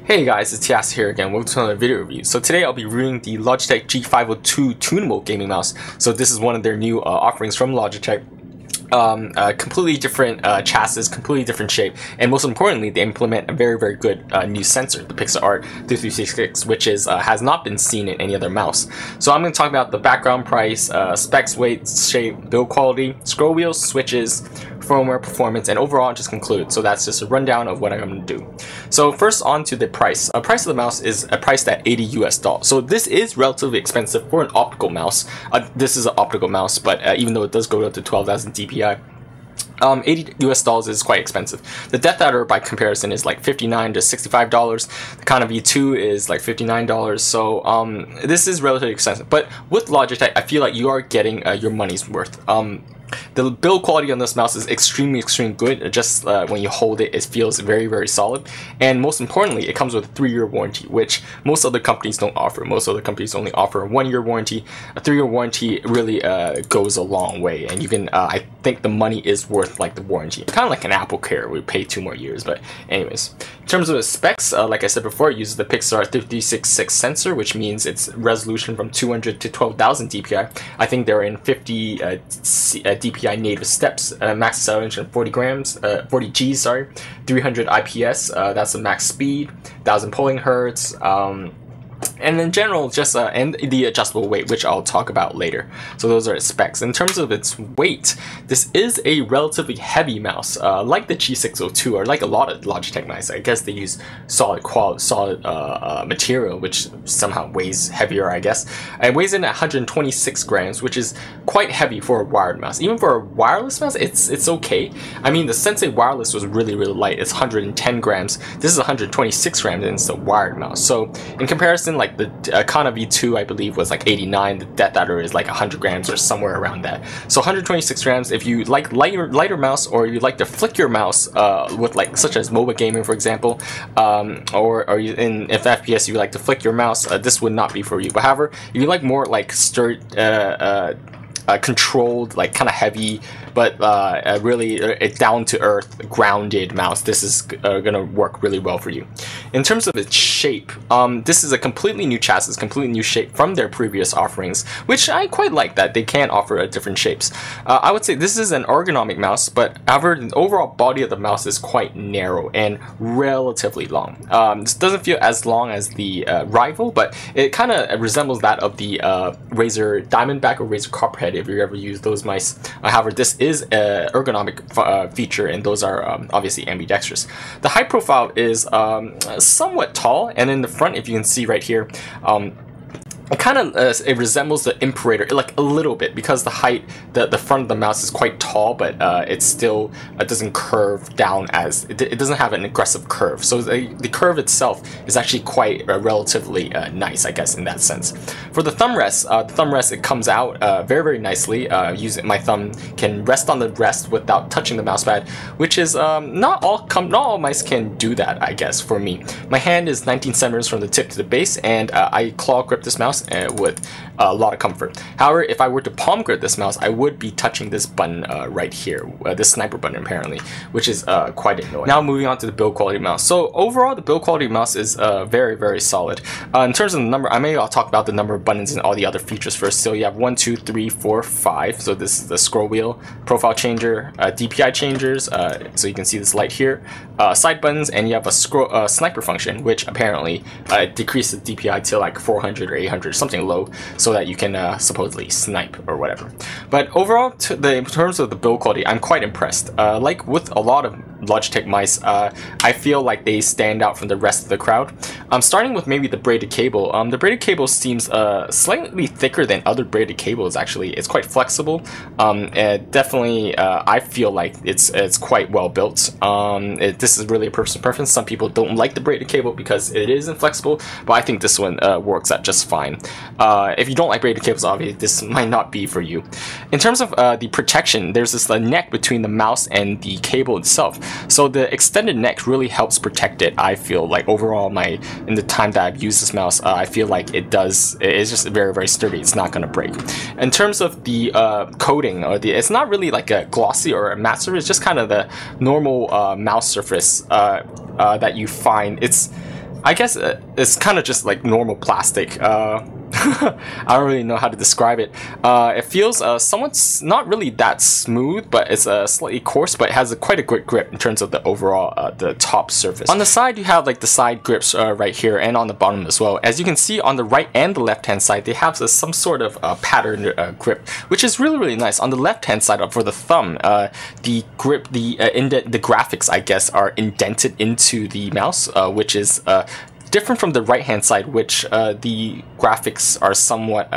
Hey guys, it's Takasta here again. Welcome to another video review. So today I'll be reviewing the Logitech G502 tunable gaming mouse. So this is one of their new offerings from Logitech. Completely different chassis, completely different shape, and most importantly, they implement a very good new sensor, the PixArt 3366, which has not been seen in any other mouse. So I'm going to talk about the background, price, specs, weight, shape, build quality, scroll wheels, switches, firmware, performance, and overall just conclude. So that's just a rundown of what I'm going to do. So first on to the price. Price of the mouse is priced at $80 US. So this is relatively expensive for an optical mouse. This is an optical mouse, but even though it does go up to 12,000 DPI, $80 US is quite expensive. The Death Adder by comparison is like $59 to $65. The Kana V2 is like $59. So this is relatively expensive. But with Logitech, I feel like you are getting your money's worth. The build quality on this mouse is extremely good. Just when you hold it, it feels very solid. And most importantly, it comes with a 3-year warranty, which most other companies don't offer. Most other companies only offer a 1-year warranty. A 3-year warranty really goes a long way, and you can. I think the money is worth like the warranty. Kind of like an Apple Care, we pay 2 more years. But anyways, in terms of the specs, like I said before, it uses the PixArt 3366 sensor, which means its resolution from 200 to 12,000 DPI. I think they're in 50 DPI native steps, max acceleration 40 Gs, 300 IPS, that's the max speed, 1000 polling hertz, and in general, just and the adjustable weight, which I'll talk about later. So those are its specs. In terms of its weight, this is a relatively heavy mouse, like the G602, or like a lot of Logitech mice. I guess they use solid material, which somehow weighs heavier, I guess. It weighs in at 126 grams, which is quite heavy for a wired mouse. Even for a wireless mouse, it's okay. I mean, the Sensei wireless was really light. It's 110 grams. This is 126 grams, and it's a wired mouse. So in comparison, like the Kana V2, I believe, was like 89. The Death Adder is like 100 grams or somewhere around that. So 126 grams. If you like lighter mouse, or you like to flick your mouse with like such as MOBA gaming, for example, or if FPS you like to flick your mouse, this would not be for you. But however, if you like more like controlled, like kind of heavy, but really down to earth, grounded mouse, this is gonna work really well for you. In terms of its shape, this is a completely new chassis, completely new shape from their previous offerings, which I quite like that they can offer different shapes. I would say this is an ergonomic mouse, but however, the overall body of the mouse is quite narrow and relatively long. This doesn't feel as long as the rival, but it kind of resembles that of the Razer Diamondback or Razer Copperhead, if you ever use those mice. However, this is an ergonomic feature, and those are obviously ambidextrous. The height profile is somewhat tall, and in the front, if you can see right here, it kind of it resembles the Imperator like a little bit, because the height, the front of the mouse is quite tall, but it still doesn't curve down as it doesn't have an aggressive curve. So the curve itself is actually quite relatively nice, I guess, in that sense. For the thumb rest, it comes out very nicely. My thumb can rest on the rest without touching the mouse pad, which is not all mice can do that, I guess. For me, my hand is 19 centimeters from the tip to the base, and I claw grip this mouse with a lot of comfort. However, if I were to palm grip this mouse, I would be touching this button right here, this sniper button apparently, which is quite annoying. Now moving on to the build quality mouse. So overall, the build quality mouse is very solid. In terms of the number, I'll talk about the number of buttons and all the other features first. So you have 1, 2, 3, 4, 5. So this is the scroll wheel, profile changer, DPI changers. So you can see this light here, side buttons, and you have a sniper function, which apparently decreases DPI to like 400 or 800, something low, so that you can supposedly snipe or whatever. But overall, in terms of the build quality, I'm quite impressed. Like with a lot of Logitech mice, I feel like they stand out from the rest of the crowd. Starting with maybe the braided cable. The braided cable seems slightly thicker than other braided cables. Actually, it's quite flexible. Definitely, I feel like it's quite well built. This is really a personal preference. Some people don't like the braided cable because it is inflexible, but I think this one works out just fine. If you don't like braided cables, obviously this might not be for you. In terms of the protection, there's this neck between the mouse and the cable itself. So the extended neck really helps protect it. I feel like overall, in the time that I've used this mouse, I feel like it's just very sturdy. It's not gonna break. In terms of the coating, it's not really like a glossy or a matte surface. It's just kind of the normal mouse surface that you find. I guess it's kind of just like normal plastic. I don't really know how to describe it. It feels somewhat not really that smooth, but it's slightly coarse, but it has quite a good grip in terms of the overall the top surface. On the side, you have like the side grips right here, and on the bottom as well. As you can see on the right and the left hand side, they have some sort of patterned grip, which is really nice. On the left hand side, for the thumb, the grip, the graphics, I guess, are indented into the mouse, which is different from the right hand side, which the graphics are somewhat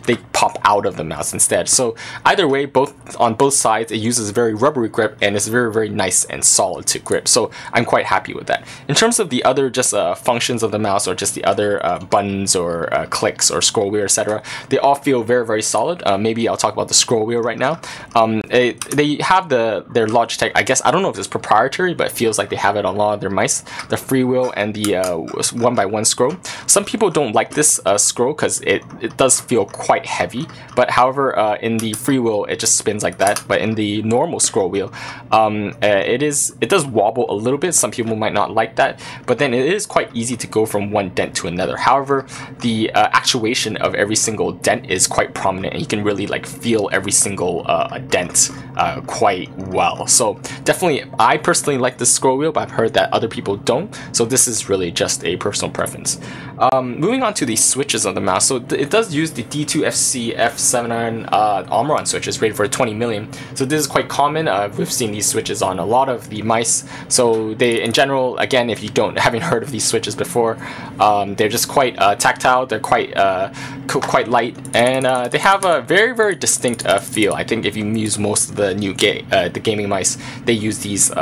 they pop out of the mouse instead. So either way, on both sides, it uses a very rubbery grip, and it's very nice and solid to grip. So I'm quite happy with that. In terms of the other just functions of the mouse, or just the other buttons or clicks or scroll wheel, etc., they all feel very solid. Maybe I'll talk about the scroll wheel right now. They have their Logitech, I guess, I don't know if it's proprietary, but it feels like they have it on a lot of their mice, the free wheel and the 1x1 scroll. Some people don't like this scroll because it does feel quite heavy, but however, in the free wheel it just spins like that, but in the normal scroll wheel, it does wobble a little bit. Some people might not like that, but then it is quite easy to go from one dent to another. However, the actuation of every single dent is quite prominent, and you can really like feel every single dent quite well. So definitely, I personally like this scroll wheel, but I've heard that other people don't, so this is really just a personal preference. Moving on to the switches of the mouse, so it does use the D2FC F79 Omron switches rated for 20 million. So this is quite common. We've seen these switches on a lot of the mice. So they, in general, again, if you haven't heard of these switches before, they're just quite tactile. They're quite light, and they have a very distinct feel. I think if you use most of the new the gaming mice, they use these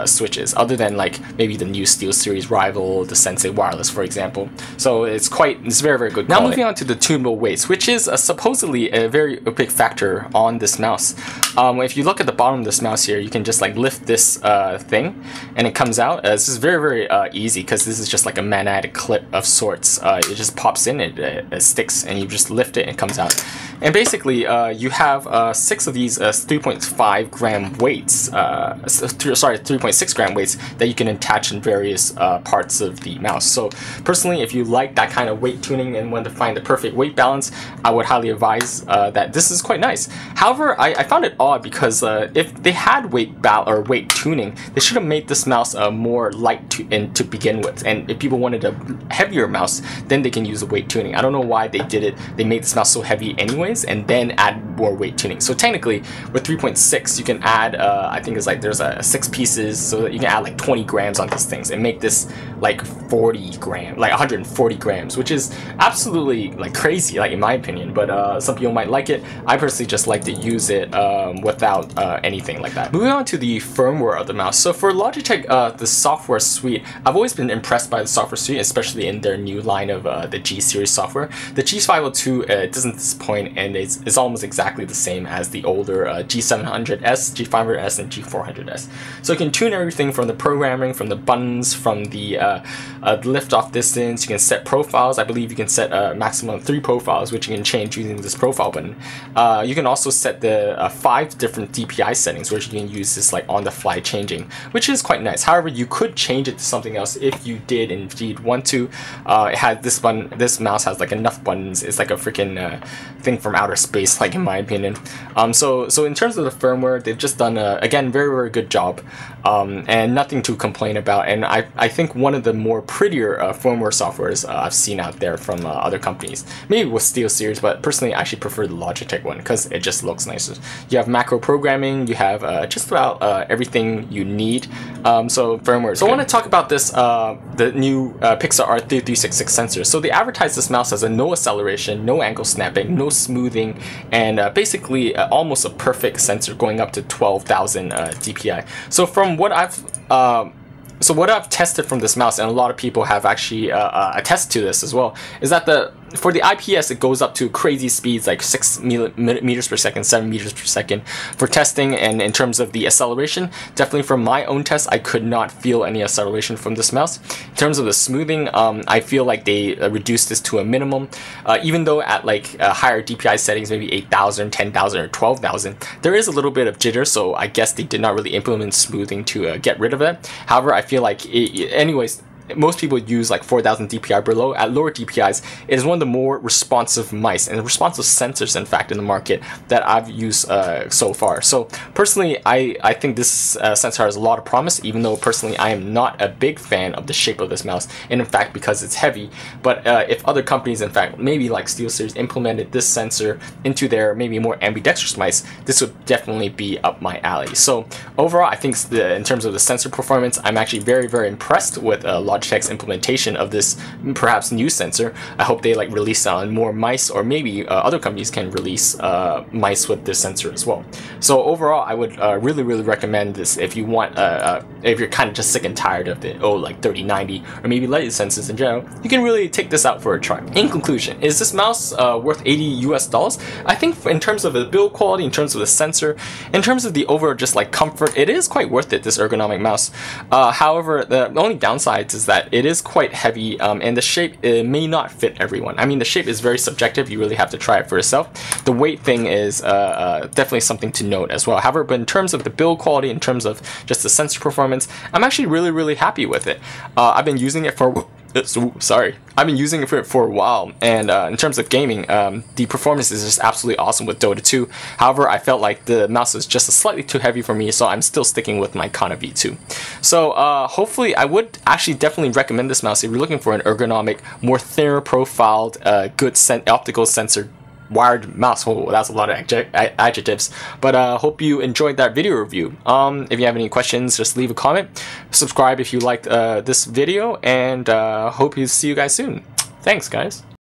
switches, other than like maybe the new SteelSeries Rival, the Sensei Wireless, for example. So it's very good quality. Now moving on to the tunable weights, which is supposedly a very big factor on this mouse. If you look at the bottom of this mouse here, you can just like lift this thing, and it comes out. This is very easy, because this is just like a magnetic clip of sorts. It just pops in, it sticks, and you just lift it and it comes out. And basically, you have 6 of these 3.5 gram weights, sorry, 3.6 gram weights that you can attach in various parts of the mouse. So personally, if you like that kind of weight tuning and want to find the perfect weight balance, I would highly advise that this is quite nice. However, I found it odd, because if they had weight tuning, they should have made this mouse more light to begin with. And if people wanted a heavier mouse, then they can use the weight tuning. I don't know why they did it. They made this mouse so heavy anyways, and then add more weight tuning. So technically, with 3.6, you can add, I think it's like there's 6 pieces, so that you can add like 20 grams on these things and make this like 40 grams, like 140 grams, which is absolutely like crazy, like in my opinion. But some people might like it. I personally just like to use it without anything like that. Moving on to the firmware of the mouse. So for Logitech, the software suite, I've always been impressed by the software suite, especially in their new line of the G series software. The G502 doesn't disappoint, and it's almost exactly the same as the older G700S, G500S, and G400S. So you can tune everything from the programming, from the buttons, from the lift-off distance. You can set profiles. I believe you can set a maximum of 3 profiles, which you can change using this profile button. You can also set the 5 different DPI settings, which you can use this like on-the-fly changing, which is quite nice. However, you could change it to something else if you did indeed want to. It has this button. This mouse has like enough buttons. It's like a freaking thing from outer space, like in my opinion. So in terms of the firmware, they've just done again very good job, and nothing to complain about. And I think one of the more prettier firmware softwares I've seen out there from other companies, maybe with SteelSeries, but personally I actually prefer the Logitech one because it just looks nicer. You have macro programming, you have just about everything you need. So firmware. So I want to talk about this the new Pixar R3366 sensor. So they advertise this mouse as a no acceleration, no angle snapping, no smoothing, and basically almost a perfect sensor going up to 12,000 DPI. So from what I've tested from this mouse, and a lot of people have actually attested to this as well, is that for the IPS, it goes up to crazy speeds like 6 meters per second, 7 meters per second for testing. And in terms of the acceleration, definitely from my own test, I could not feel any acceleration from this mouse. In terms of the smoothing, I feel like they reduced this to a minimum. Even though at like higher DPI settings, maybe 8,000, 10,000, or 12,000, there is a little bit of jitter, so I guess they did not really implement smoothing to get rid of it. However, I feel like anyways, most people use like 4000 DPI below. At lower DPIs, it is one of the more responsive mice and responsive sensors, in fact, in the market that I've used so far. So personally, I think this sensor has a lot of promise, even though personally I am not a big fan of the shape of this mouse, and in fact because it's heavy. But if other companies, in fact, maybe like SteelSeries, implemented this sensor into their maybe more ambidextrous mice, this would definitely be up my alley. So overall, I think in terms of the sensor performance, I'm actually very impressed with Logitech's implementation of this perhaps new sensor. I hope they like release on more mice, or maybe other companies can release mice with this sensor as well. So overall, I would really recommend this if you want, if you're kind of just sick and tired of the like 3090 or maybe light sensors in general, you can really take this out for a try. In conclusion, is this mouse worth $80 US? I think in terms of the build quality, in terms of the sensor, in terms of the overall just like comfort, it is quite worth it, this ergonomic mouse. However, the only downsides is that it is quite heavy, and the shape may not fit everyone. I mean, the shape is very subjective, you really have to try it for yourself. The weight thing is definitely something to note as well. However, but in terms of the build quality, in terms of just the sensor performance, I'm actually really happy with it. I've been using it for I've been using it for a while, and in terms of gaming, the performance is just absolutely awesome with Dota 2. However, I felt like the mouse was just slightly too heavy for me, so I'm still sticking with my Kana V2. So hopefully, I would actually definitely recommend this mouse if you're looking for an ergonomic, more thinner profiled, good optical sensor wired mouse. Oh, that's a lot of adjectives, but hope you enjoyed that video review. If you have any questions, just leave a comment, subscribe if you liked this video, and hope to see you guys soon. Thanks, guys.